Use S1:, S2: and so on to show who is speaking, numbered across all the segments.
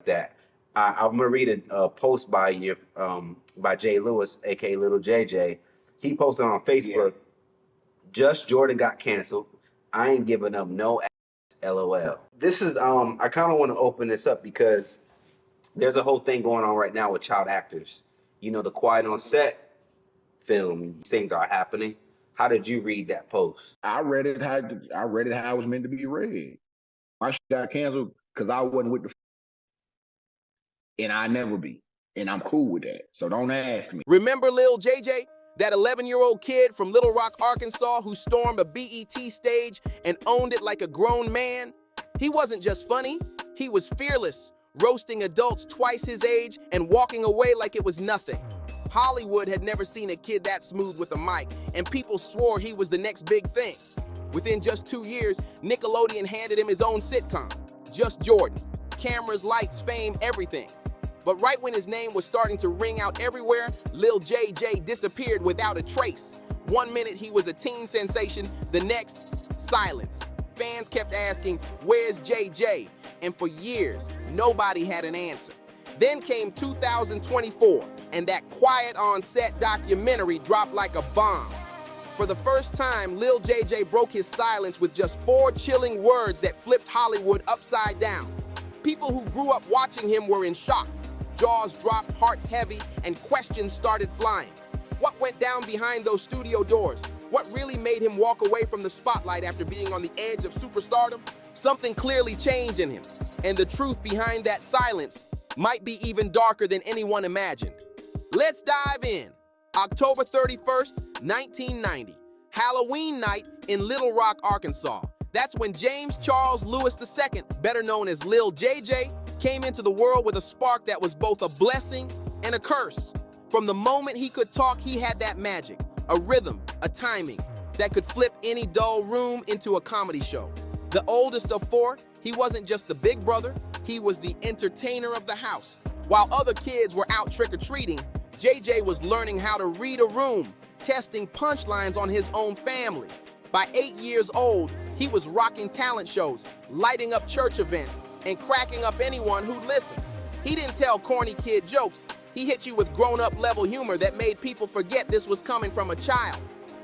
S1: that. I'm gonna read a post by Jay Lewis, aka Little JJ. He posted on Facebook, "Just Jordan got canceled. I ain't giving up no ass, LOL." This is I kind of want to open this up because there's a whole thing going on right now with child actors. You know, the Quiet on Set film, things are happening. How did you read that post?
S2: I read it how it was meant to be read. My shit got canceled because I wasn't with the and I never be. And I'm cool with that. So don't ask me.
S3: Remember Lil JJ? That 11-year-old kid from Little Rock, Arkansas who stormed a BET stage and owned it like a grown man? He wasn't just funny, he was fearless, roasting adults twice his age and walking away like it was nothing. Hollywood had never seen a kid that smooth with a mic, and people swore he was the next big thing. Within just 2 years, Nickelodeon handed him his own sitcom, Just Jordan. Cameras, lights, fame, everything. But right when his name was starting to ring out everywhere, Lil JJ disappeared without a trace. 1 minute he was a teen sensation, the next, silence. Fans kept asking, "Where's JJ?" And for years, nobody had an answer. Then came 2024, and that Quiet on Set documentary dropped like a bomb. For the first time, Lil JJ broke his silence with just 4 chilling words that flipped Hollywood upside down. People who grew up watching him were in shock. Jaws dropped, hearts heavy, and questions started flying. What went down behind those studio doors? What really made him walk away from the spotlight after being on the edge of superstardom? Something clearly changed in him, and the truth behind that silence might be even darker than anyone imagined. Let's dive in. October 31st, 1990, Halloween night in Little Rock, Arkansas. That's when James Charles Lewis II, better known as Lil JJ, came into the world with a spark that was both a blessing and a curse. From the moment he could talk, he had that magic, a rhythm, a timing that could flip any dull room into a comedy show. The oldest of 4, he wasn't just the big brother, he was the entertainer of the house. While other kids were out trick-or-treating, JJ was learning how to read a room, testing punchlines on his own family. By 8 years old, he was rocking talent shows, lighting up church events, and cracking up anyone who'd listen. He didn't tell corny kid jokes. He hit you with grown-up level humor that made people forget this was coming from a child.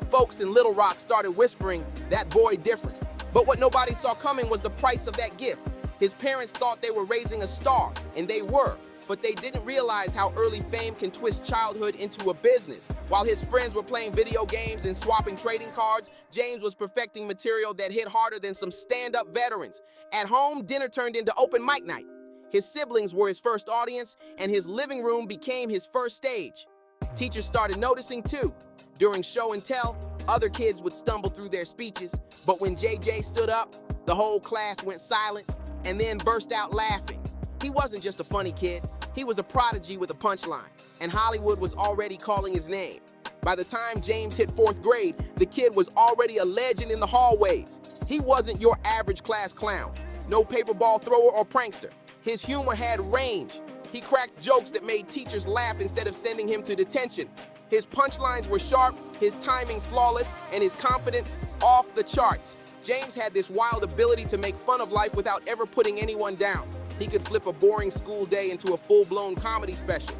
S3: Folks in Little Rock started whispering, "That boy different." But what nobody saw coming was the price of that gift. His parents thought they were raising a star, and they were, but they didn't realize how early fame can twist childhood into a business. While his friends were playing video games and swapping trading cards, James was perfecting material that hit harder than some stand-up veterans. At home, dinner turned into open mic night. His siblings were his first audience, and his living room became his first stage. Teachers started noticing too. During show and tell, other kids would stumble through their speeches, but when JJ stood up, the whole class went silent and then burst out laughing. He wasn't just a funny kid, he was a prodigy with a punchline, and Hollywood was already calling his name. By the time James hit 4th grade, the kid was already a legend in the hallways. He wasn't your average class clown, no paper ball thrower or prankster. His humor had range. He cracked jokes that made teachers laugh instead of sending him to detention. His punchlines were sharp, his timing flawless, and his confidence off the charts. James had this wild ability to make fun of life without ever putting anyone down. He could flip a boring school day into a full-blown comedy special.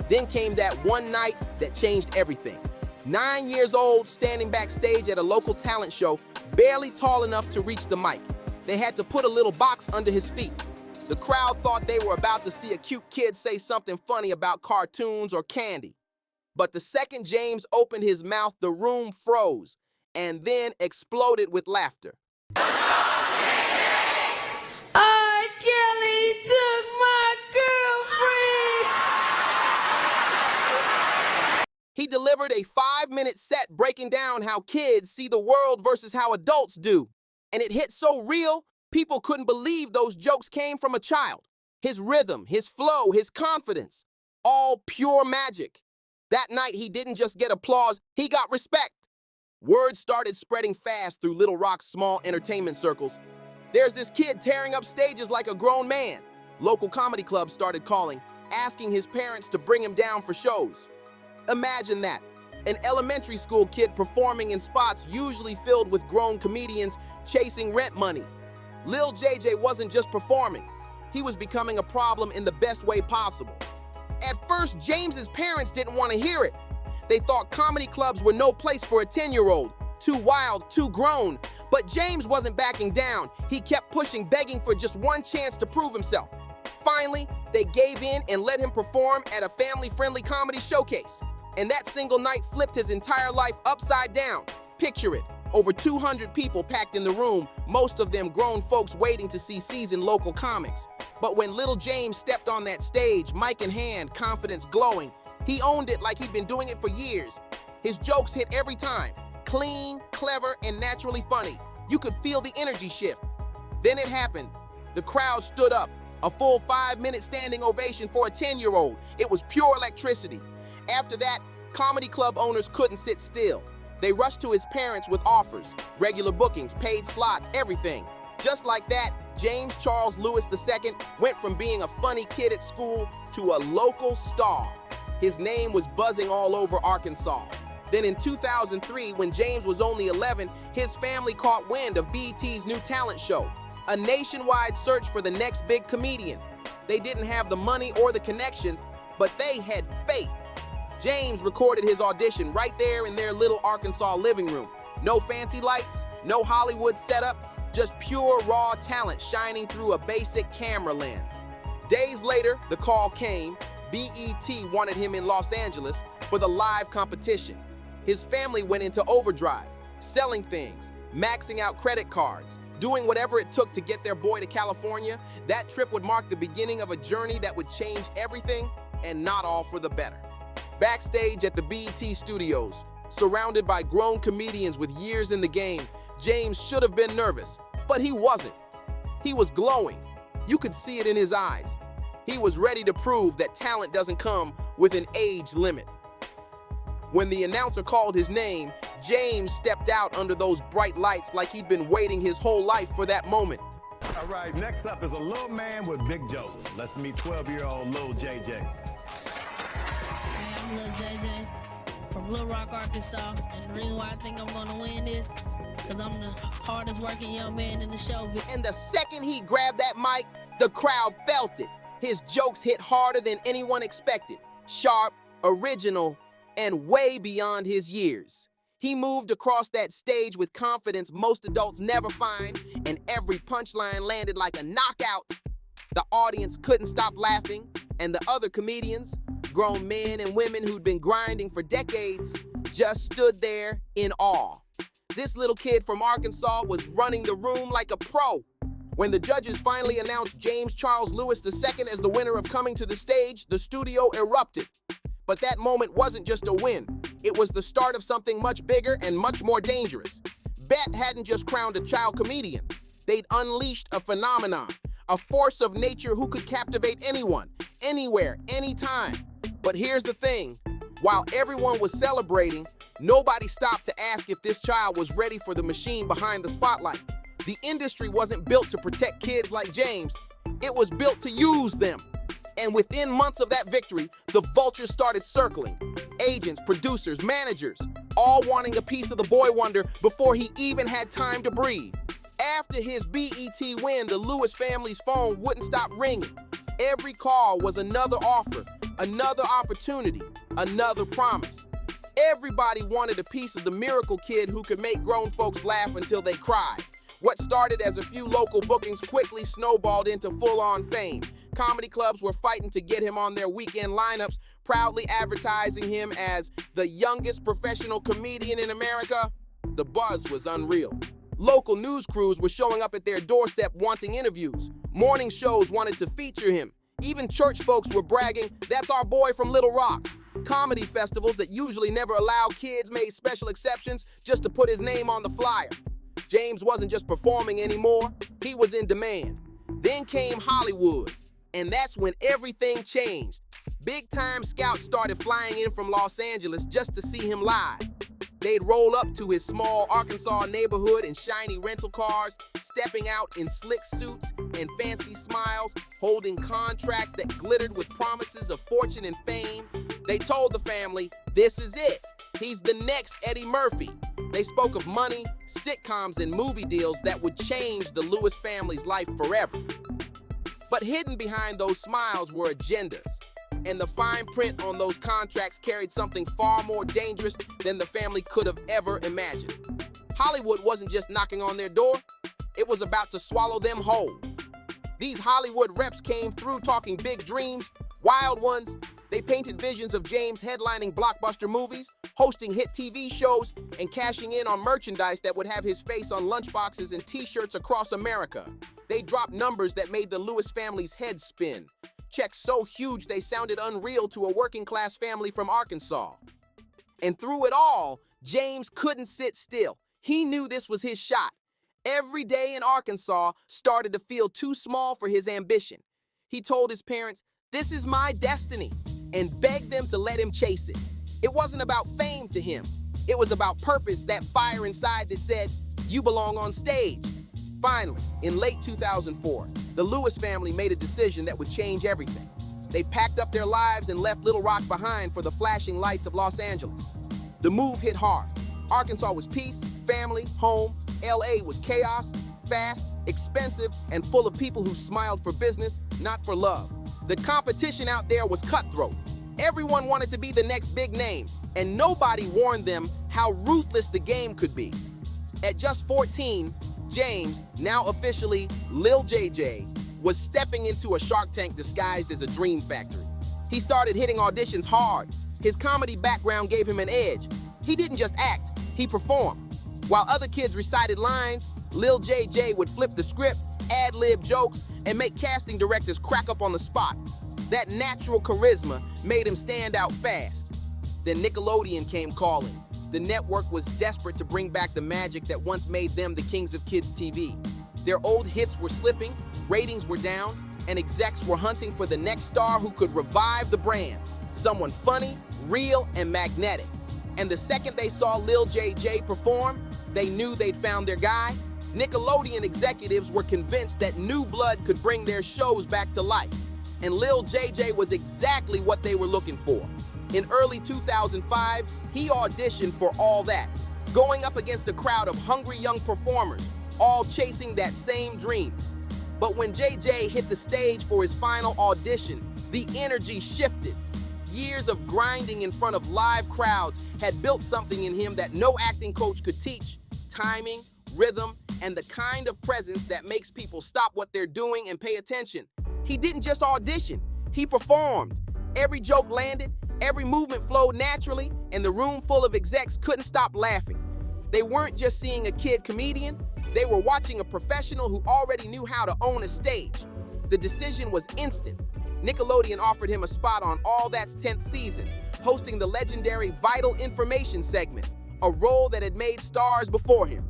S3: Then came that one night that changed everything. 9 years old, standing backstage at a local talent show, barely tall enough to reach the mic. They had to put a little box under his feet. The crowd thought they were about to see a cute kid say something funny about cartoons or candy. But the second James opened his mouth, the room froze and then exploded with laughter.
S4: Kelly took my girlfriend.
S3: He delivered a 5-minute set breaking down how kids see the world versus how adults do. And it hit so real, people couldn't believe those jokes came from a child. His rhythm, his flow, his confidence, all pure magic. That night, he didn't just get applause, he got respect. Word started spreading fast through Little Rock's small entertainment circles. There's this kid tearing up stages like a grown man. Local comedy clubs started calling, asking his parents to bring him down for shows. Imagine that, an elementary school kid performing in spots usually filled with grown comedians chasing rent money. Lil JJ wasn't just performing, He was becoming a problem in the best way possible. At first, James's parents didn't want to hear it. They thought comedy clubs were no place for a 10-year-old, too wild, too grown. But James wasn't backing down. He kept pushing, begging for just one chance to prove himself. Finally, they gave in and let him perform at a family-friendly comedy showcase. And that single night flipped his entire life upside down. Picture it, over 200 people packed in the room, most of them grown folks waiting to see seasoned local comics. But when little James stepped on that stage, mic in hand, confidence glowing, he owned it like he'd been doing it for years. His jokes hit every time, clean, clever, and naturally funny. You could feel the energy shift. Then it happened. The crowd stood up. A full 5-minute standing ovation for a 10-year-old. It was pure electricity. After that, comedy club owners couldn't sit still. They rushed to his parents with offers, regular bookings, paid slots, everything. Just like that, James Charles Lewis II went from being a funny kid at school to a local star. His name was buzzing all over Arkansas. Then in 2003, when James was only 11, his family caught wind of BET's new talent show, a nationwide search for the next big comedian. They didn't have the money or the connections, but they had faith. James recorded his audition right there in their little Arkansas living room. No fancy lights, no Hollywood setup, just pure raw talent shining through a basic camera lens. Days later, the call came. BET wanted him in Los Angeles for the live competition. His family went into overdrive, selling things, maxing out credit cards, doing whatever it took to get their boy to California. That trip would mark the beginning of a journey that would change everything, and not all for the better. Backstage at the BET studios, surrounded by grown comedians with years in the game, James should have been nervous, but he wasn't. He was glowing. You could see it in his eyes. He was ready to prove that talent doesn't come with an age limit. When the announcer called his name, James stepped out under those bright lights like he'd been waiting his whole life for that moment.
S4: All right, next up is a little man with big jokes. Let's meet 12-year-old Lil JJ.
S5: Hey, I'm Lil JJ from Little Rock, Arkansas. And the reason why I think I'm going to win is because I'm the hardest working young man in the show.
S3: And the second he grabbed that mic, the crowd felt it. His jokes hit harder than anyone expected. Sharp, original, and way beyond his years. He moved across that stage with confidence most adults never find, and every punchline landed like a knockout. The audience couldn't stop laughing, and the other comedians, grown men and women who'd been grinding for decades, just stood there in awe. This little kid from Arkansas was running the room like a pro. When the judges finally announced James Charles Lewis II as the winner of Coming to the Stage, the studio erupted. But that moment wasn't just a win. It was the start of something much bigger and much more dangerous. Bet hadn't just crowned a child comedian. They'd unleashed a phenomenon, a force of nature who could captivate anyone, anywhere, anytime. But here's the thing. While everyone was celebrating, nobody stopped to ask if this child was ready for the machine behind the spotlight. The industry wasn't built to protect kids like James. It was built to use them. And within months of that victory, the vultures started circling. Agents, producers, managers, all wanting a piece of the boy wonder before he even had time to breathe. After his BET win, the Lewis family's phone wouldn't stop ringing. Every call was another offer, another opportunity, another promise. Everybody wanted a piece of the miracle kid who could make grown folks laugh until they cried. What started as a few local bookings quickly snowballed into full-on fame. Comedy clubs were fighting to get him on their weekend lineups, proudly advertising him as the youngest professional comedian in America. The buzz was unreal. Local news crews were showing up at their doorstep wanting interviews. Morning shows wanted to feature him. Even church folks were bragging, "That's our boy from Little Rock." Comedy festivals that usually never allow kids made special exceptions just to put his name on the flyer. James wasn't just performing anymore, he was in demand. Then came Hollywood, and that's when everything changed. Big-time scouts started flying in from Los Angeles just to see him live. They'd roll up to his small Arkansas neighborhood in shiny rental cars, stepping out in slick suits and fancy smiles, holding contracts that glittered with promises of fortune and fame. They told the family, this is it. He's the next Eddie Murphy. They spoke of money, sitcoms, and movie deals that would change the Lewis family's life forever. But hidden behind those smiles were agendas. And the fine print on those contracts carried something far more dangerous than the family could have ever imagined. Hollywood wasn't just knocking on their door, it was about to swallow them whole. These Hollywood reps came through talking big dreams, wild ones. They painted visions of James headlining blockbuster movies, hosting hit TV shows, and cashing in on merchandise that would have his face on lunchboxes and t-shirts across America. They dropped numbers that made the Lewis family's heads spin. Checks so huge they sounded unreal to a working-class family from Arkansas. And through it all, James couldn't sit still. He knew this was his shot. Every day in Arkansas started to feel too small for his ambition. He told his parents, "This is my destiny," and begged them to let him chase it. It wasn't about fame to him. It was about purpose, that fire inside that said, "You belong on stage." Finally, in late 2004, the Lewis family made a decision that would change everything. They packed up their lives and left Little Rock behind for the flashing lights of Los Angeles. The move hit hard. Arkansas was peace, family, home. LA was chaos, fast, expensive, and full of people who smiled for business, not for love. The competition out there was cutthroat. Everyone wanted to be the next big name, and nobody warned them how ruthless the game could be. At just 14, James, now officially Lil JJ, was stepping into a Shark Tank disguised as a dream factory. He started hitting auditions hard. His comedy background gave him an edge. He didn't just act, he performed. While other kids recited lines, Lil JJ would flip the script, ad-lib jokes, and make casting directors crack up on the spot. That natural charisma made him stand out fast. Then Nickelodeon came calling. The network was desperate to bring back the magic that once made them the kings of kids' TV. Their old hits were slipping, ratings were down, and execs were hunting for the next star who could revive the brand. Someone funny, real, and magnetic. And the second they saw Lil JJ perform, they knew they'd found their guy. Nickelodeon executives were convinced that new blood could bring their shows back to life. And Lil JJ was exactly what they were looking for. In early 2005, he auditioned for all that, going up against a crowd of hungry young performers, all chasing that same dream. But when JJ hit the stage for his final audition, the energy shifted. Years of grinding in front of live crowds had built something in him that no acting coach could teach: timing, rhythm, and the kind of presence that makes people stop what they're doing and pay attention. He didn't just audition, he performed. Every joke landed, every movement flowed naturally, and the room full of execs couldn't stop laughing. They weren't just seeing a kid comedian, they were watching a professional who already knew how to own a stage. The decision was instant. Nickelodeon offered him a spot on All That's 10th season, hosting the legendary Vital Information segment, a role that had made stars before him.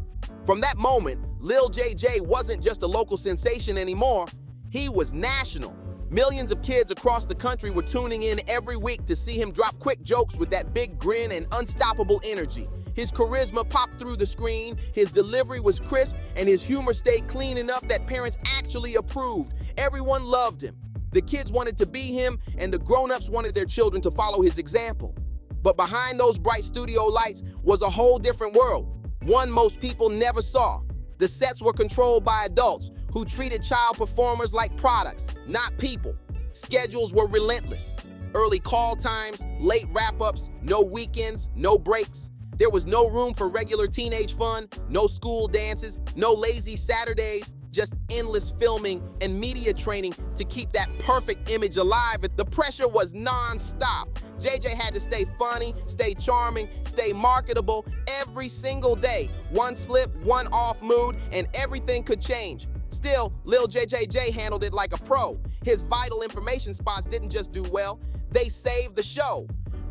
S3: From that moment, Lil JJ wasn't just a local sensation anymore, he was national. Millions of kids across the country were tuning in every week to see him drop quick jokes with that big grin and unstoppable energy. His charisma popped through the screen, his delivery was crisp, and his humor stayed clean enough that parents actually approved. Everyone loved him. The kids wanted to be him, and the grown-ups wanted their children to follow his example. But behind those bright studio lights was a whole different world, one most people never saw. The sets were controlled by adults who treated child performers like products, not people. Schedules were relentless. Early call times, late wrap-ups, no weekends, no breaks. There was no room for regular teenage fun, no school dances, no lazy Saturdays, just endless filming and media training to keep that perfect image alive. The pressure was non-stop. JJ had to stay funny, stay charming, stay marketable every single day. One slip, one off mood, and everything could change. Still, Lil JJJ handled it like a pro. His Vital Information spots didn't just do well, they saved the show.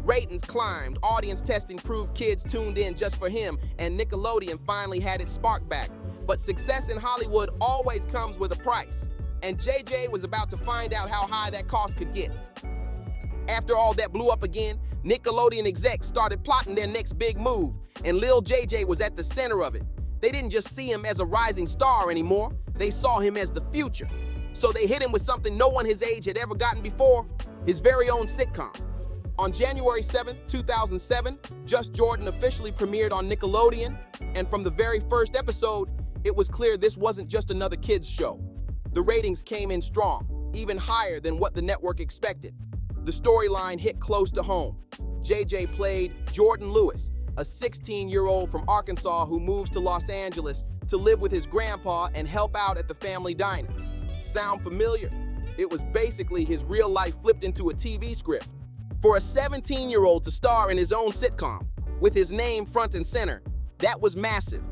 S3: Ratings climbed, audience testing proved kids tuned in just for him, and Nickelodeon finally had its spark back. But success in Hollywood always comes with a price, and JJ was about to find out how high that cost could get. After all that blew up again, Nickelodeon execs started plotting their next big move, and Lil JJ was at the center of it. They didn't just see him as a rising star anymore, they saw him as the future. So they hit him with something no one his age had ever gotten before, his very own sitcom. On January 7th, 2007, Just Jordan officially premiered on Nickelodeon, and from the very first episode, it was clear this wasn't just another kids show. The ratings came in strong. even higher than what the network expected. The storyline hit close to home. JJ played Jordan Lewis, a 16-year-old from Arkansas who moves to Los Angeles to live with his grandpa and help out at the family diner. Sound familiar? It was basically his real life flipped into a TV script. For a 17-year-old to star in his own sitcom, with his name front and center, that was massive.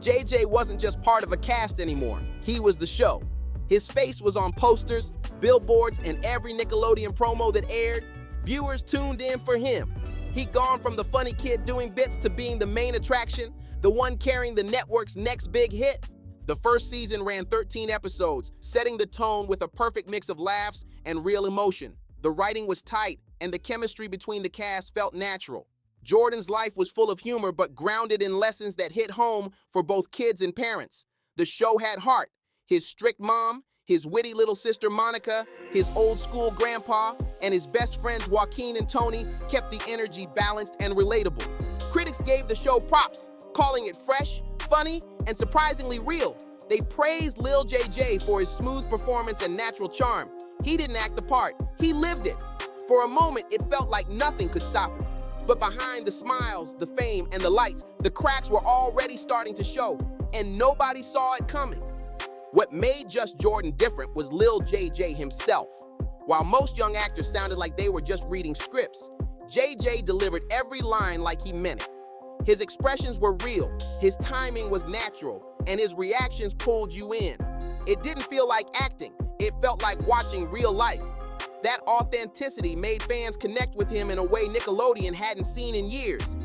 S3: JJ wasn't just part of a cast anymore, he was the show. His face was on posters, billboards, and every Nickelodeon promo that aired. Viewers tuned in for him. He'd gone from the funny kid doing bits to being the main attraction, the one carrying the network's next big hit. The first season ran 13 episodes, setting the tone with a perfect mix of laughs and real emotion. The writing was tight, and the chemistry between the cast felt natural. Jordan's life was full of humor but grounded in lessons that hit home for both kids and parents. The show had heart. His strict mom, his witty little sister Monica, his old school grandpa, and his best friends Joaquin and Tony kept the energy balanced and relatable. Critics gave the show props, calling it fresh, funny, and surprisingly real. They praised Lil JJ for his smooth performance and natural charm. He didn't act the part, he lived it. For a moment, it felt like nothing could stop him. But behind the smiles, the fame, and the lights, the cracks were already starting to show, and nobody saw it coming. What made Just Jordan different was Lil JJ himself. While most young actors sounded like they were just reading scripts, JJ delivered every line like he meant it. His expressions were real, his timing was natural, and his reactions pulled you in. It didn't feel like acting, it felt like watching real life. That authenticity made fans connect with him in a way Nickelodeon hadn't seen in years.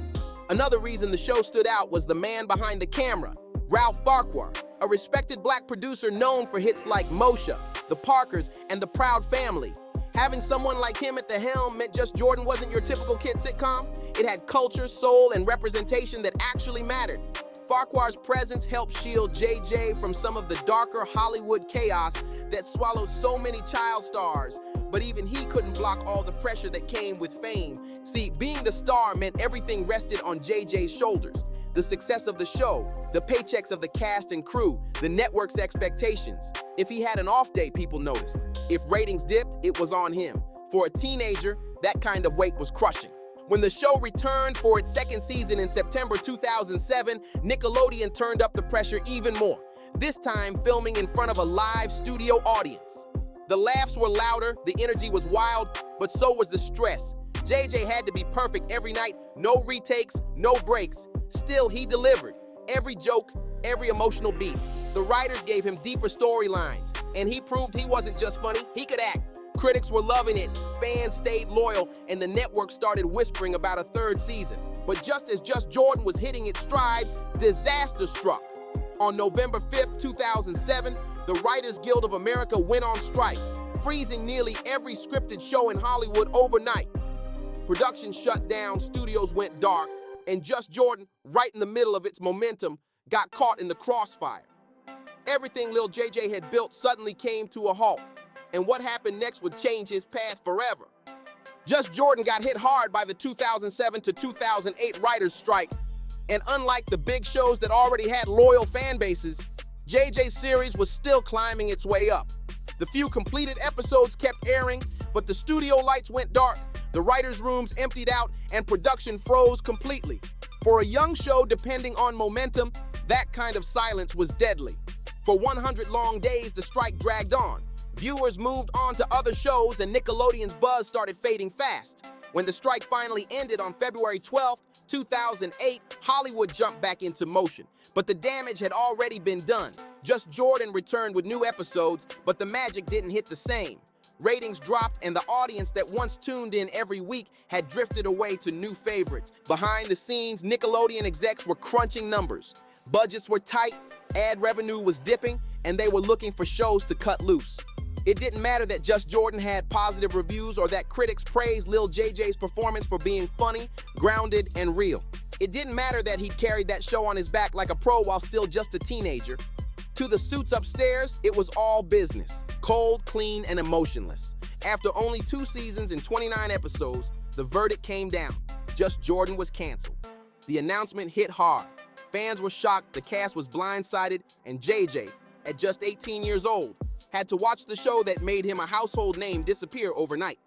S3: Another reason the show stood out was the man behind the camera, Ralph Farquhar, a respected black producer known for hits like Moshe, The Parkers, and The Proud Family. Having someone like him at the helm meant Just Jordan wasn't your typical kid sitcom. It had culture, soul, and representation that actually mattered. Farquhar's presence helped shield JJ from some of the darker Hollywood chaos that swallowed so many child stars, but even he couldn't block all the pressure that came with fame. See, being the star meant everything rested on JJ's shoulders. The success of the show, the paychecks of the cast and crew, the network's expectations. If he had an off day, people noticed. If ratings dipped, it was on him. For a teenager, that kind of weight was crushing. When the show returned for its second season in September 2007, Nickelodeon turned up the pressure even more, this time filming in front of a live studio audience. The laughs were louder, the energy was wild, but so was the stress. JJ had to be perfect every night, no retakes, no breaks. Still, he delivered. Every joke, every emotional beat. The writers gave him deeper storylines, and he proved he wasn't just funny, he could act. Critics were loving it, fans stayed loyal, and the network started whispering about a third season. But just as Just Jordan was hitting its stride, disaster struck. On November 5th, 2007, the Writers Guild of America went on strike, freezing nearly every scripted show in Hollywood overnight. Production shut down, studios went dark, and Just Jordan, right in the middle of its momentum, got caught in the crossfire. Everything Lil JJ had built suddenly came to a halt, and what happened next would change his path forever. Just Jordan got hit hard by the 2007 to 2008 writers' strike, and unlike the big shows that already had loyal fan bases, JJ's series was still climbing its way up. The few completed episodes kept airing, but the studio lights went dark, the writers' rooms emptied out, and production froze completely. For a young show depending on momentum, that kind of silence was deadly. For 100 long days, the strike dragged on. Viewers moved on to other shows, and Nickelodeon's buzz started fading fast. When the strike finally ended on February 12, 2008, Hollywood jumped back into motion. But the damage had already been done. Just Jordan returned with new episodes, but the magic didn't hit the same. Ratings dropped, and the audience that once tuned in every week had drifted away to new favorites. Behind the scenes, Nickelodeon execs were crunching numbers. Budgets were tight, ad revenue was dipping, and they were looking for shows to cut loose. It didn't matter that Just Jordan had positive reviews or that critics praised Lil JJ's performance for being funny, grounded, and real. It didn't matter that he carried that show on his back like a pro while still just a teenager. To the suits upstairs, it was all business, cold, clean, and emotionless. After only 2 seasons and 29 episodes, the verdict came down. Just Jordan was canceled. The announcement hit hard. Fans were shocked, the cast was blindsided, and JJ, at just 18 years old, had to watch the show that made him a household name disappear overnight.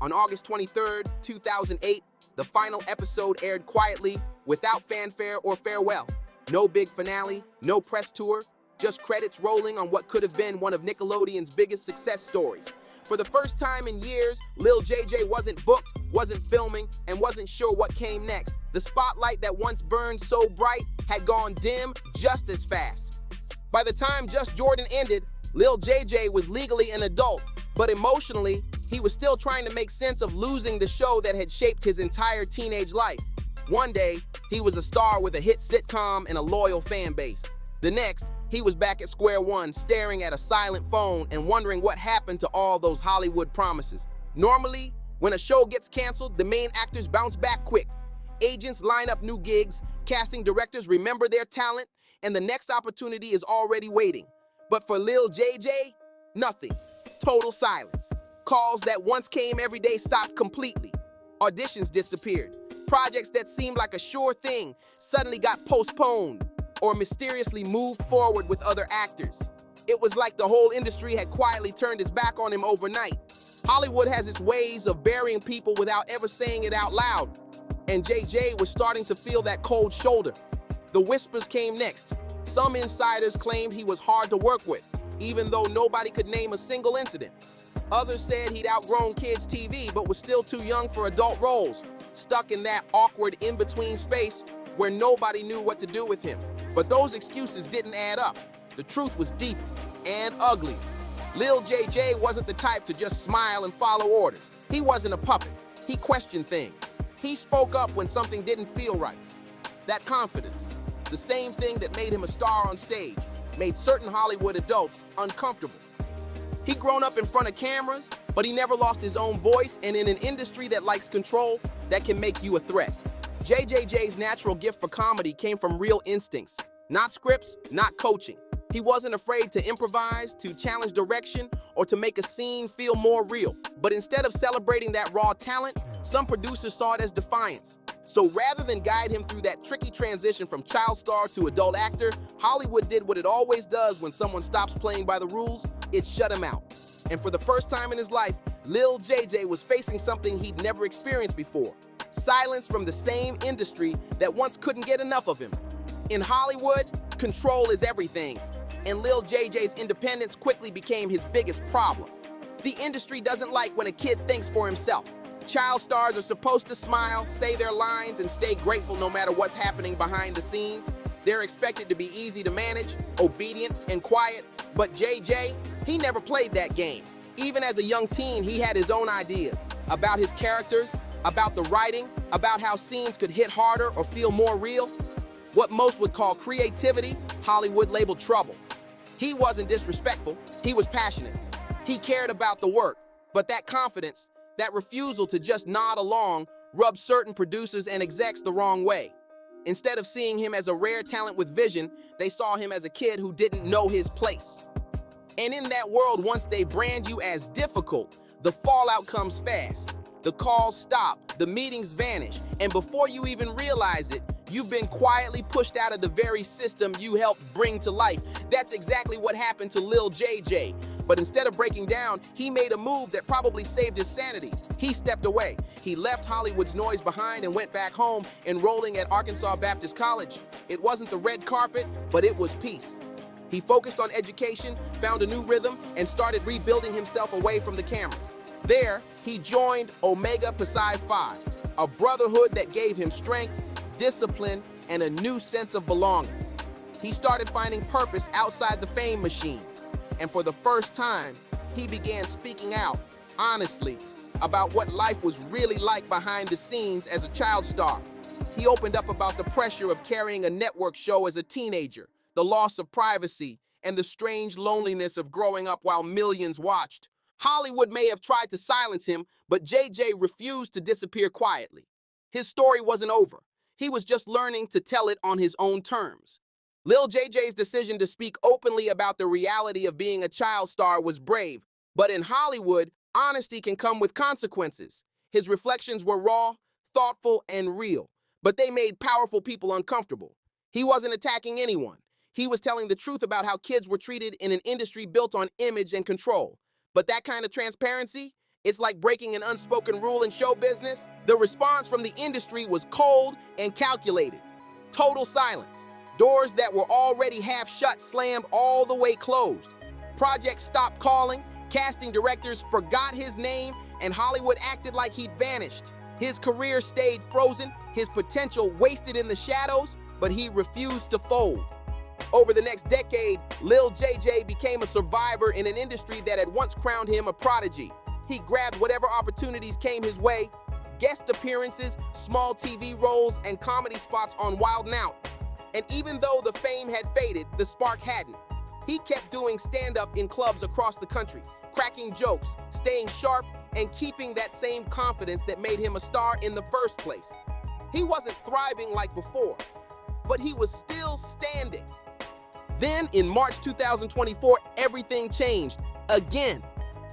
S3: On August 23, 2008, the final episode aired quietly, without fanfare or farewell. No big finale, no press tour, just credits rolling on what could have been one of Nickelodeon's biggest success stories. For the first time in years, Lil JJ wasn't booked, wasn't filming, and wasn't sure what came next. The spotlight that once burned so bright had gone dim just as fast. By the time Just Jordan ended, Lil JJ was legally an adult, but emotionally, he was still trying to make sense of losing the show that had shaped his entire teenage life. One day, he was a star with a hit sitcom and a loyal fan base. The next, he was back at square one, staring at a silent phone and wondering what happened to all those Hollywood promises. Normally, when a show gets canceled, the main actors bounce back quick. Agents line up new gigs, casting directors remember their talent, and the next opportunity is already waiting. But for Lil JJ, nothing. Total silence. Calls that once came every day stopped completely. Auditions disappeared. Projects that seemed like a sure thing suddenly got postponed or mysteriously moved forward with other actors. It was like the whole industry had quietly turned its back on him overnight. Hollywood has its ways of burying people without ever saying it out loud, and JJ was starting to feel that cold shoulder. The whispers came next. Some insiders claimed he was hard to work with, even though nobody could name a single incident. Others said he'd outgrown kids' TV but was still too young for adult roles, stuck in that awkward in-between space where nobody knew what to do with him. But those excuses didn't add up. The truth was deeper and ugly. Lil JJ wasn't the type to just smile and follow orders. He wasn't a puppet. He questioned things. He spoke up when something didn't feel right. That confidence, the same thing that made him a star on stage, made certain Hollywood adults uncomfortable. He'd grown up in front of cameras, but he never lost his own voice, and in an industry that likes control, that can make you a threat. JJJ's natural gift for comedy came from real instincts, not scripts, not coaching. He wasn't afraid to improvise, to challenge direction, or to make a scene feel more real. But instead of celebrating that raw talent, some producers saw it as defiance. So rather than guide him through that tricky transition from child star to adult actor, Hollywood did what it always does when someone stops playing by the rules: it shut him out. And for the first time in his life, Lil JJ was facing something he'd never experienced before: silence from the same industry that once couldn't get enough of him. In Hollywood, control is everything, and Lil JJ's independence quickly became his biggest problem. The industry doesn't like when a kid thinks for himself. Child stars are supposed to smile, say their lines, and stay grateful no matter what's happening behind the scenes. They're expected to be easy to manage, obedient, and quiet, but JJ, he never played that game. Even as a young teen, he had his own ideas about his characters, about the writing, about how scenes could hit harder or feel more real. What most would call creativity, Hollywood labeled trouble. He wasn't disrespectful, he was passionate. He cared about the work, but that confidence, that refusal to just nod along, rubbed certain producers and execs the wrong way. Instead of seeing him as a rare talent with vision, they saw him as a kid who didn't know his place. And in that world, once they brand you as difficult, the fallout comes fast. The calls stop, the meetings vanish, and before you even realize it, you've been quietly pushed out of the very system you helped bring to life. That's exactly what happened to Lil JJ. But instead of breaking down, he made a move that probably saved his sanity. He stepped away. He left Hollywood's noise behind and went back home, enrolling at Arkansas Baptist College. It wasn't the red carpet, but it was peace. He focused on education, found a new rhythm, and started rebuilding himself away from the cameras. There, he joined Omega Psi Phi, a brotherhood that gave him strength, discipline, and a new sense of belonging. He started finding purpose outside the fame machine. And for the first time, he began speaking out, honestly, about what life was really like behind the scenes as a child star. He opened up about the pressure of carrying a network show as a teenager, the loss of privacy, and the strange loneliness of growing up while millions watched. Hollywood may have tried to silence him, but JJ refused to disappear quietly. His story wasn't over. He was just learning to tell it on his own terms. Lil JJ's decision to speak openly about the reality of being a child star was brave, but in Hollywood, honesty can come with consequences. His reflections were raw, thoughtful, and real, but they made powerful people uncomfortable. He wasn't attacking anyone. He was telling the truth about how kids were treated in an industry built on image and control. But that kind of transparency, it's like breaking an unspoken rule in show business. The response from the industry was cold and calculated. Total silence. Doors that were already half shut slammed all the way closed. Projects stopped calling, casting directors forgot his name, and Hollywood acted like he'd vanished. His career stayed frozen, his potential wasted in the shadows, but he refused to fold. Over the next decade, Lil JJ became a survivor in an industry that had once crowned him a prodigy. He grabbed whatever opportunities came his way, guest appearances, small TV roles, and comedy spots on Wild 'N Out. And even though the fame had faded, the spark hadn't. He kept doing stand-up in clubs across the country, cracking jokes, staying sharp, and keeping that same confidence that made him a star in the first place. He wasn't thriving like before, but he was still standing. Then, in March 2024, everything changed. Again.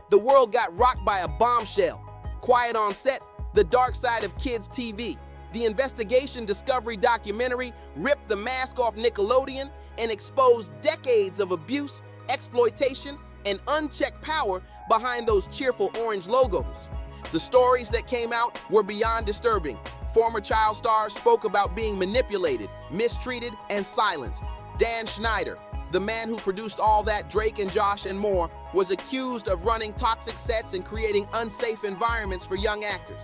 S3: The world got rocked by a bombshell. Quiet on Set, The Dark Side of Kids TV. The investigation Discovery documentary ripped the mask off Nickelodeon and exposed decades of abuse, exploitation, and unchecked power behind those cheerful orange logos. The stories that came out were beyond disturbing. Former child stars spoke about being manipulated, mistreated, and silenced. Dan Schneider, the man who produced All That, Drake and Josh and more, was accused of running toxic sets and creating unsafe environments for young actors.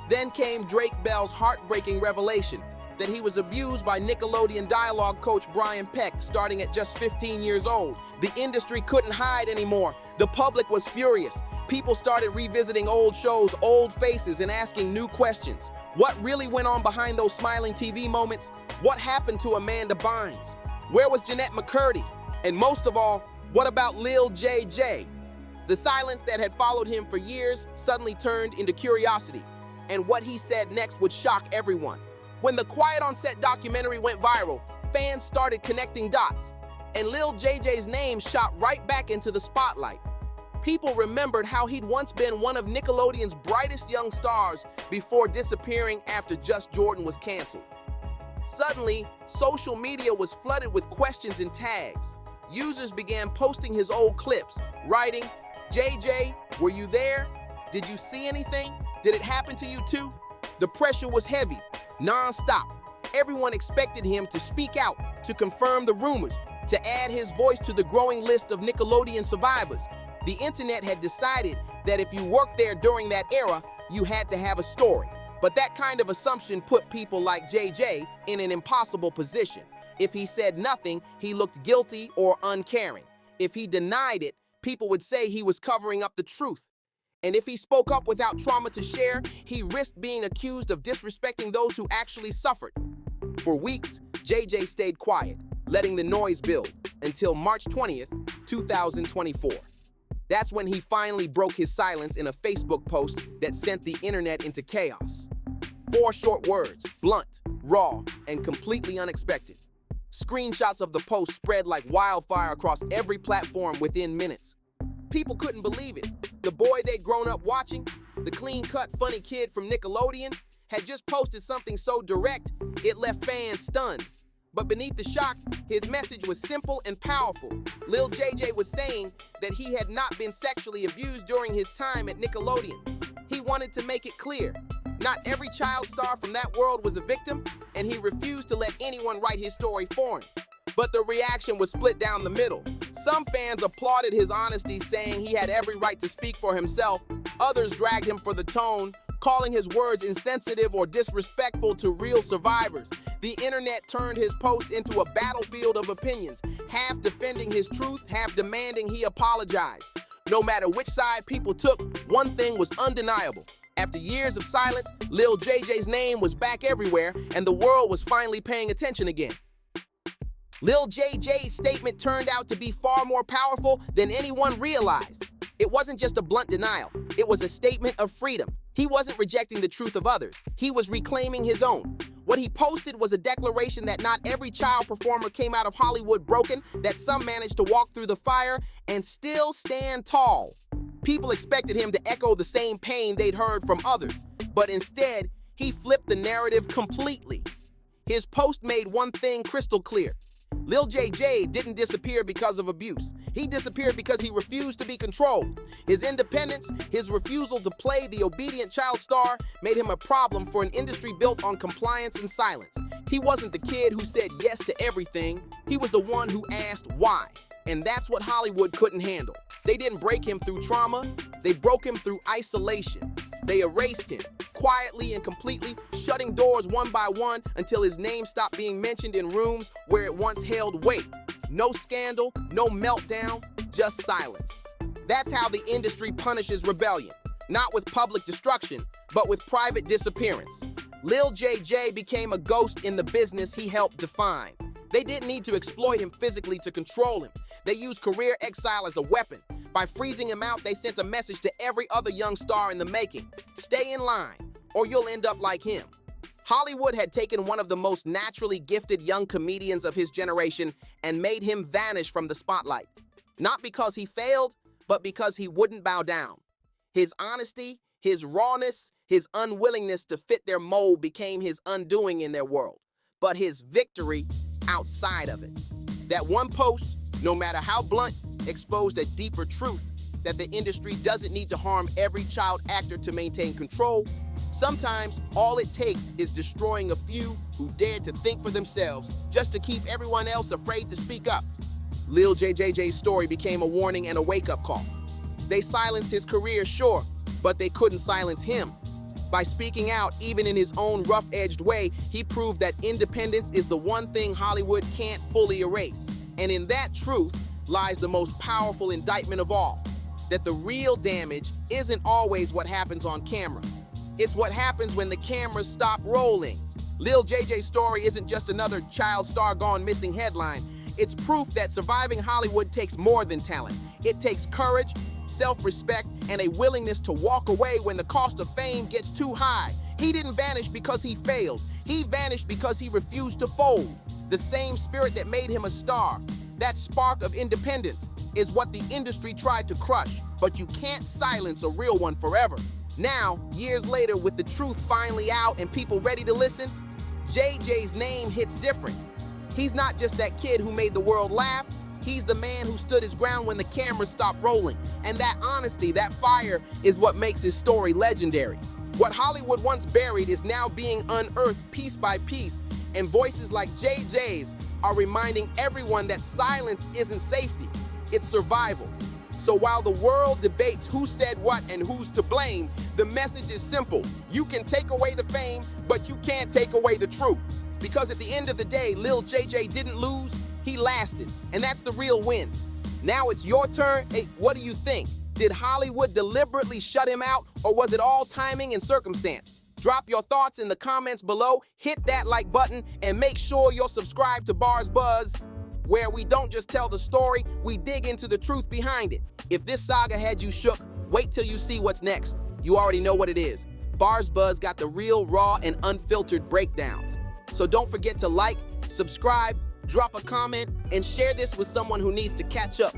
S3: Then came Drake Bell's heartbreaking revelation that he was abused by Nickelodeon dialogue coach Brian Peck starting at just 15 years old. The industry couldn't hide anymore. The public was furious. People started revisiting old shows, old faces, and asking new questions. What really went on behind those smiling TV moments? What happened to Amanda Bynes? Where was Jeanette McCurdy? And most of all, what about Lil JJ? The silence that had followed him for years suddenly turned into curiosity, and what he said next would shock everyone. When the Quiet on Set documentary went viral, fans started connecting dots, and Lil JJ's name shot right back into the spotlight. People remembered how he'd once been one of Nickelodeon's brightest young stars before disappearing after Just Jordan was canceled. Suddenly, social media was flooded with questions and tags. Users began posting his old clips, writing, "JJ, were you there? Did you see anything? Did it happen to you too?" The pressure was heavy, non-stop. Everyone expected him to speak out, to confirm the rumors, to add his voice to the growing list of Nickelodeon survivors. The internet had decided that if you worked there during that era, you had to have a story. But that kind of assumption put people like JJ in an impossible position. If he said nothing, he looked guilty or uncaring. If he denied it, people would say he was covering up the truth. And if he spoke up without trauma to share, he risked being accused of disrespecting those who actually suffered. For weeks, JJ stayed quiet, letting the noise build, until March 20th, 2024. That's when he finally broke his silence in a Facebook post that sent the internet into chaos. 4 short words, blunt, raw, and completely unexpected. Screenshots of the post spread like wildfire across every platform within minutes. People couldn't believe it. The boy they'd grown up watching, the clean-cut, funny kid from Nickelodeon, had just posted something so direct, it left fans stunned. But beneath the shock, his message was simple and powerful. Lil JJ was saying that he had not been sexually abused during his time at Nickelodeon. He wanted to make it clear. Not every child star from that world was a victim, and he refused to let anyone write his story for him. But the reaction was split down the middle. Some fans applauded his honesty, saying he had every right to speak for himself. Others dragged him for the tone, calling his words insensitive or disrespectful to real survivors. The internet turned his post into a battlefield of opinions, half defending his truth, half demanding he apologize. No matter which side people took, one thing was undeniable. After years of silence, Lil JJ's name was back everywhere, and the world was finally paying attention again. Lil JJ's statement turned out to be far more powerful than anyone realized. It wasn't just a blunt denial. It was a statement of freedom. He wasn't rejecting the truth of others. He was reclaiming his own. What he posted was a declaration that not every child performer came out of Hollywood broken, that some managed to walk through the fire and still stand tall. People expected him to echo the same pain they'd heard from others, but instead, he flipped the narrative completely. His post made one thing crystal clear. Lil JJ didn't disappear because of abuse. He disappeared because he refused to be controlled. His independence, his refusal to play the obedient child star made him a problem for an industry built on compliance and silence. He wasn't the kid who said yes to everything. He was the one who asked why. And that's what Hollywood couldn't handle. They didn't break him through trauma. They broke him through isolation. They erased him, quietly and completely, shutting doors one by one until his name stopped being mentioned in rooms where it once held weight. No scandal, no meltdown, just silence. That's how the industry punishes rebellion. Not with public destruction, but with private disappearance. Lil JJ became a ghost in the business he helped define. They didn't need to exploit him physically to control him. They used career exile as a weapon. By freezing him out, they sent a message to every other young star in the making. Stay in line, or you'll end up like him. Hollywood had taken one of the most naturally gifted young comedians of his generation and made him vanish from the spotlight. Not because he failed, but because he wouldn't bow down. His honesty, his rawness, his unwillingness to fit their mold became his undoing in their world. But his victory outside of it. That one post, no matter how blunt, exposed a deeper truth that the industry doesn't need to harm every child actor to maintain control. Sometimes all it takes is destroying a few who dared to think for themselves just to keep everyone else afraid to speak up. Lil JJ's story became a warning and a wake-up call. They silenced his career, sure, but they couldn't silence him. By speaking out, even in his own rough-edged way, he proved that independence is the one thing Hollywood can't fully erase. And in that truth lies the most powerful indictment of all, that the real damage isn't always what happens on camera. It's what happens when the cameras stop rolling. Lil JJ's story isn't just another child star gone missing headline. It's proof that surviving Hollywood takes more than talent. It takes courage, self-respect, and a willingness to walk away when the cost of fame gets too high. He didn't vanish because he failed. He vanished because he refused to fold. The same spirit that made him a star, that spark of independence, is what the industry tried to crush, but you can't silence a real one forever. Now, years later, with the truth finally out and people ready to listen, JJ's name hits different. He's not just that kid who made the world laugh. He's the man who stood his ground when the cameras stopped rolling. And that honesty, that fire, is what makes his story legendary. What Hollywood once buried is now being unearthed piece by piece, and voices like JJ's are reminding everyone that silence isn't safety, it's survival. So while the world debates who said what and who's to blame, the message is simple. You can take away the fame, but you can't take away the truth. Because at the end of the day, Lil JJ didn't lose, he lasted. And that's the real win. Now it's your turn. Hey, what do you think? Did Hollywood deliberately shut him out, or was it all timing and circumstance? Drop your thoughts in the comments below, hit that like button, and make sure you're subscribed to BarzBuzz, where we don't just tell the story, we dig into the truth behind it. If this saga had you shook, wait till you see what's next. You already know what it is. BarzBuzz got the real, raw, and unfiltered breakdowns. So don't forget to like, subscribe, drop a comment, and share this with someone who needs to catch up.